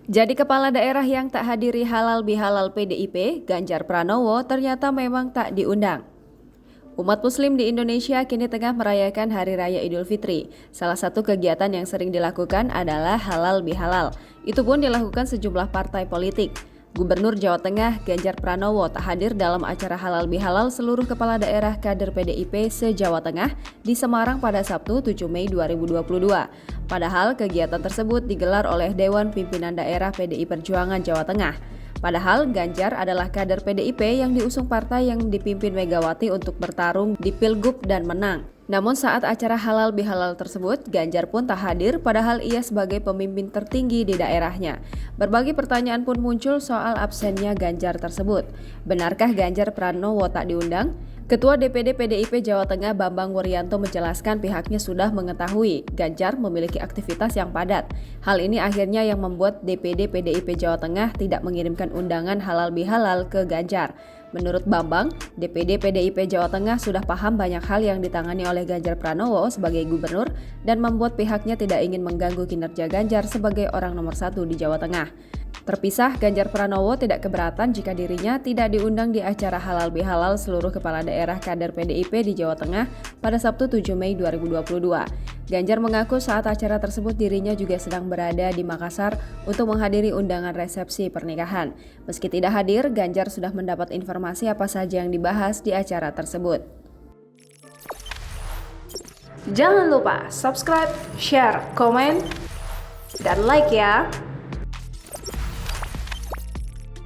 Jadi kepala daerah yang tak hadiri halal bihalal PDIP, Ganjar Pranowo ternyata memang tak diundang. Umat Muslim di Indonesia kini tengah merayakan Hari Raya Idul Fitri. Salah satu kegiatan yang sering dilakukan adalah halal bihalal. Itu pun dilakukan sejumlah partai politik. Gubernur Jawa Tengah Ganjar Pranowo tak hadir dalam acara halal bihalal seluruh kepala daerah kader PDIP se-Jawa Tengah di Semarang pada Sabtu 7 Mei 2022. Padahal kegiatan tersebut digelar oleh Dewan Pimpinan Daerah PDI Perjuangan Jawa Tengah. Padahal Ganjar adalah kader PDIP yang diusung partai yang dipimpin Megawati untuk bertarung di Pilgub dan menang. Namun saat acara halal bihalal tersebut, Ganjar pun tak hadir padahal ia sebagai pemimpin tertinggi di daerahnya. Berbagai pertanyaan pun muncul soal absennya Ganjar tersebut. Benarkah Ganjar Pranowo tak diundang? Ketua DPD PDIP Jawa Tengah Bambang Wuryanto menjelaskan pihaknya sudah mengetahui Ganjar memiliki aktivitas yang padat. Hal ini akhirnya yang membuat DPD PDIP Jawa Tengah tidak mengirimkan undangan halal bihalal ke Ganjar. Menurut Bambang, DPD PDIP Jawa Tengah sudah paham banyak hal yang ditangani oleh Ganjar Pranowo sebagai gubernur dan membuat pihaknya tidak ingin mengganggu kinerja Ganjar sebagai orang nomor 1 di Jawa Tengah. Terpisah, Ganjar Pranowo tidak keberatan jika dirinya tidak diundang di acara halal bihalal seluruh kepala daerah kader PDIP di Jawa Tengah pada Sabtu 7 Mei 2022. Ganjar mengaku saat acara tersebut dirinya juga sedang berada di Makassar untuk menghadiri undangan resepsi pernikahan. Meski tidak hadir, Ganjar sudah mendapat informasi apa saja yang dibahas di acara tersebut. Jangan lupa subscribe, share, komen, dan like ya!